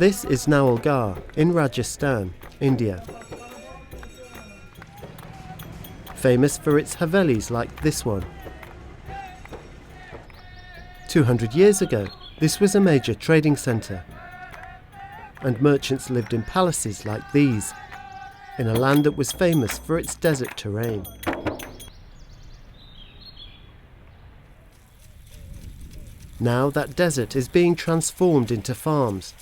This is Nawalgarh in Rajasthan, India. Famous for its havelis like this one. 200 years ago, this was a major trading centre, and merchants lived in palaces like these, in a land that was famous for its desert terrain. Now that desert is being transformed into farms,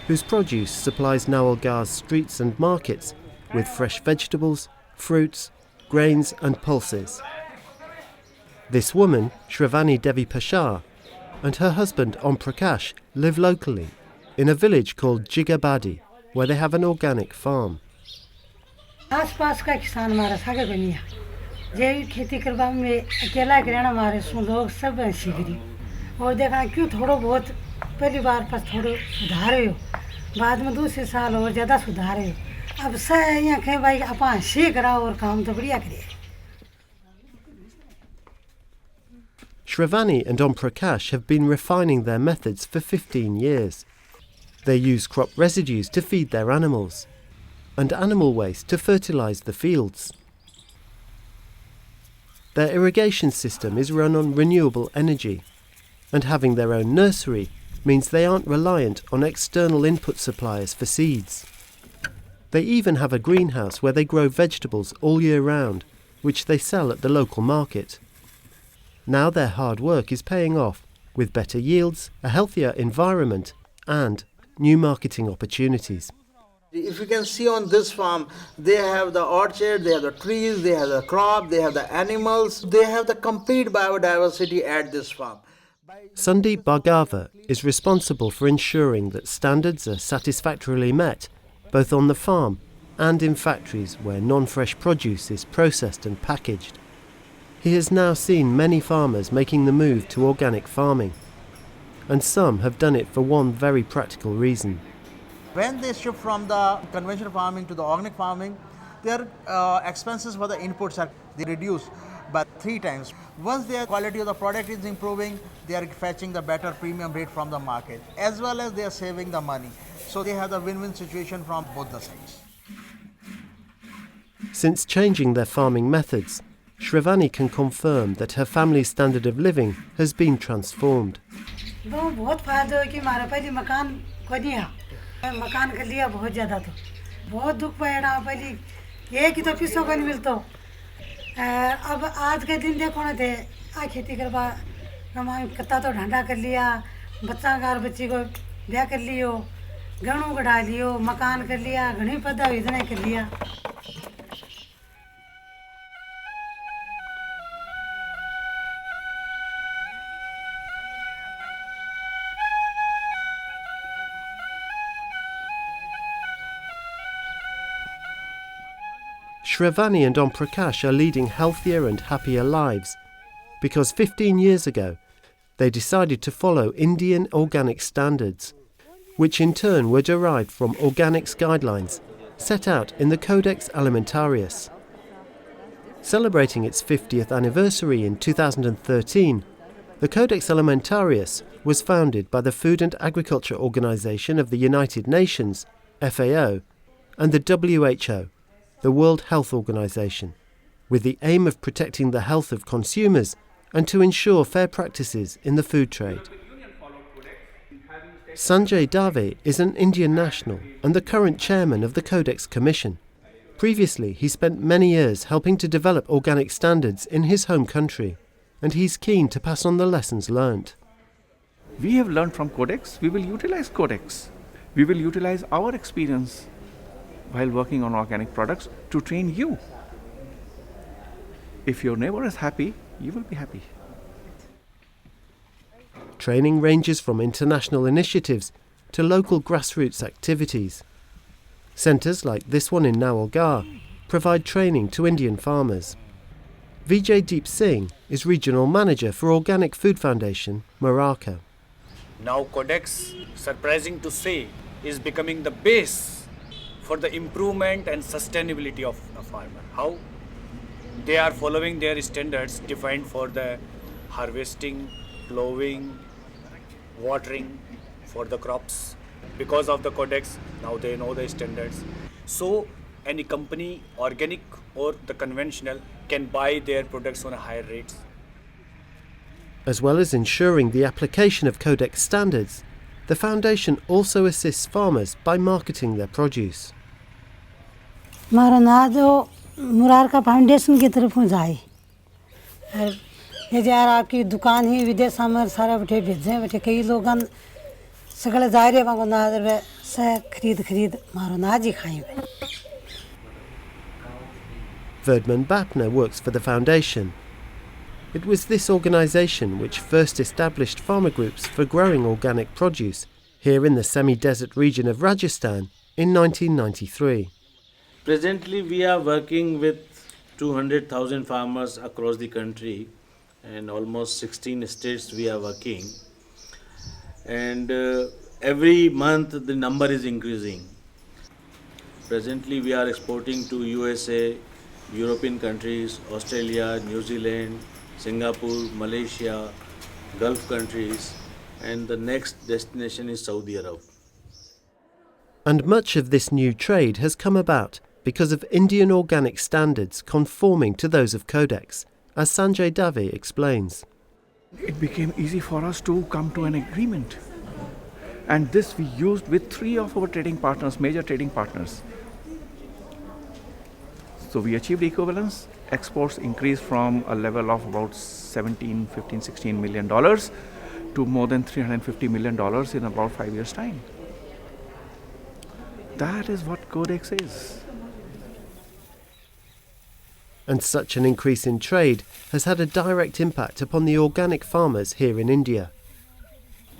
whose produce supplies Nawalgarh's streets and markets with fresh vegetables, fruits, grains and pulses. This woman, Shravani Devi Pashar, and her husband Om Prakash live locally in a village called Jigabadi, where they have an organic farm. आस-पास का किसान हमारा सागे बनिया जैविक खेती करवा में अकेला रहना हमारे सुन लोग सब सीख रही और देखा क्यों थोड़ा बहुत पहली बार पर थोड़े सुधारे हो बाद में दूसरे साल और ज़्यादा सुधारे हो अब सही यहाँ कहीं भाई अपन सीख रहा और काम तो बढ़िया करिए. Shravani and Om Prakash have been refining their methods for 15 years. They use crop residues to feed their animals, and animal waste to fertilise the fields. Their irrigation system is run on renewable energy, and having their own nursery means they aren't reliant on external input suppliers for seeds. They even have a greenhouse where they grow vegetables all year round, which they sell at the local market. Now their hard work is paying off, with better yields, a healthier environment, and new marketing opportunities. If you can see on this farm, they have the orchard, they have the trees, they have the crop, they have the animals, they have the complete biodiversity at this farm. Sandeep Bhargava is responsible for ensuring that standards are satisfactorily met, both on the farm and in factories where non-fresh produce is processed and packaged. He has now seen many farmers making the move to organic farming, and some have done it for one very practical reason. When they shift from the conventional farming to the organic farming, their expenses for the inputs are reduced by 3 times. Once their quality of the product is improving, they are fetching the better premium rate from the market, as well as they are saving the money. So they have the win-win situation from both the sides. Since changing their farming methods, Shravani can confirm that her family's standard of living has been transformed. बहुत फायदा है कि हमारा पहले मकान को दिया मकान के लिए बहुत ज़्यादा तो बहुत दुख पड़ा पहले एक ही तो पैसों को नहीं मिलता अब आज के दिन देखो ना थे आ खेती करवा हमारे कत्ता तो ढंडा कर लिया बच्चा घर बच्ची को ब्याह कर लियो गहनों को डाल लियो मकान कर लिया घनी पदा इतना कर लिया. Shravani and Om Prakash are leading healthier and happier lives because 15 years ago they decided to follow Indian organic standards, which in turn were derived from organics guidelines set out in the Codex Alimentarius. Celebrating its 50th anniversary in 2013, the Codex Alimentarius was founded by the Food and Agriculture Organization of the United Nations, FAO, and the WHO, the World Health Organization, with the aim of protecting the health of consumers and to ensure fair practices in the food trade. Sanjay Dave is an Indian national and the current chairman of the Codex Commission. Previously, he spent many years helping to develop organic standards in his home country, and he's keen to pass on the lessons learnt. We have learned from Codex, we will utilize Codex. We will utilize our experience while working on organic products to train you. If your neighbor is happy, you will be happy. Training ranges from international initiatives to local grassroots activities. Centres like this one in Nawalgarh provide training to Indian farmers. Vijay Deep Singh is Regional Manager for Organic Food Foundation, Morocco. Now Codex, surprising to say, is becoming the base for the improvement and sustainability of a farmer. How? They are following their standards defined for the harvesting, plowing, watering for the crops, because of the Codex. Now they know the standards. So any company, organic or the conventional, can buy their products on a higher rates. As well as ensuring the application of Codex standards, the foundation also assists farmers by marketing their produce. हमारा नाज मुरार का foundation की तरफ जाए और ये यार आपकी दुकान ही विदेश में सारा बैठे भेजे बैठे कई लोग सगले जा रहे वहाँ नाज से खरीद मारो नाज ही खाएं. Verdman Bapner works for the foundation. It was this organisation which first established farmer groups for growing organic produce here in the semi-desert region of Rajasthan in 1993. Presently, we are working with 200,000 farmers across the country, and almost 16 states we are working. And every month the number is increasing. Presently, we are exporting to USA, European countries, Australia, New Zealand, Singapore, Malaysia, Gulf countries, and the next destination is Saudi Arabia. And much of this new trade has come about because of Indian organic standards conforming to those of Codex, as Sanjay Dave explains. It became easy for us to come to an agreement. And this we used with 3 of our trading partners, major trading partners. So we achieved equivalence. Exports increased from a level of about $17, $15, $16 million to more than $350 million in about 5 years' time. That is what Codex is. And such an increase in trade has had a direct impact upon the organic farmers here in India.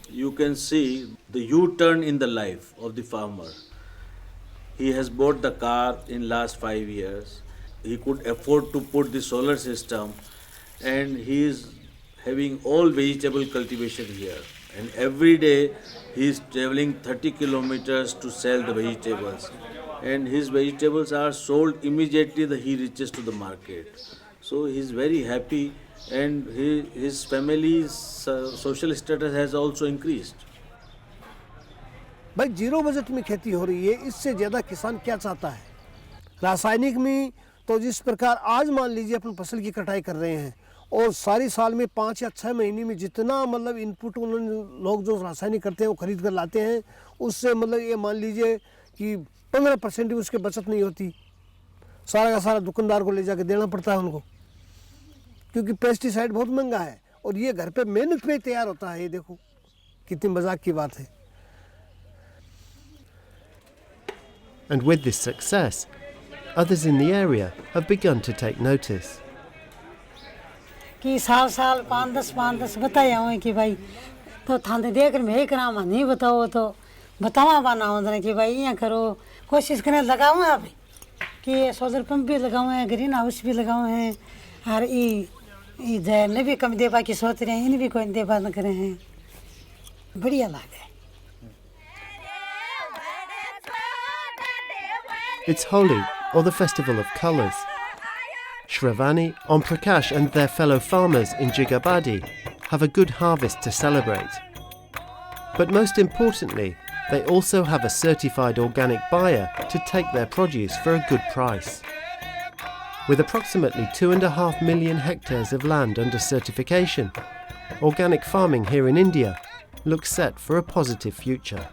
You can see the U-turn in the life of the farmer. He has bought the car in last 5 years. He could afford to put the solar system, and he is having all vegetable cultivation here. And every day he is traveling 30 kilometers to sell the vegetables. And his vegetables are sold immediately that he reaches to the market. So he is very happy, and his family's social status has also increased. भाई zero budget में खेती हो रही है, इससे ज़्यादा किसान क्या चाहता है? रासायनिक में तो जिस प्रकार आज मान लीजिए अपन फसल की कटाई कर रहे हैं और सारी साल में 5 या 6 महीने में जितना मतलब इनपुट उन्होंने लोग जो रासायनिक करते हैं वो खरीद कर लाते हैं, उससे मतलब ये मान लीजिए कि 15% भी उसके बचत नहीं होती. सारा का सारा दुकानदार को ले जाके देना पड़ता है उनको, क्योंकि पेस्टिसाइड बहुत महंगा है और ये घर पे मेहनत पे तैयार होता है. ये देखो कितनी मजाक की बात है. And with this success, others in the area have begun to take notice. कि साल 5-10 बताया हुआ कि भाई तो थाने देख कर मैं कराम नहीं बताओ तो बतावा बना होता कि भाई यहाँ करो कोशिश करने लगाओ आप कि सोलर पंप भी लगाओ हैं, ग्रीन हाउस भी लगाओ हैं और ये जैर ने भी कम दे बाकी सोच रहे हैं, इन्हें भी कोई दे बात न करे हैं. बढ़िया लगा. It's Holi, or the Festival of Colours. Shravani, Om Prakash and their fellow farmers in Jigabadi have a good harvest to celebrate. But most importantly, they also have a certified organic buyer to take their produce for a good price. With approximately 2.5 million hectares of land under certification, organic farming here in India looks set for a positive future.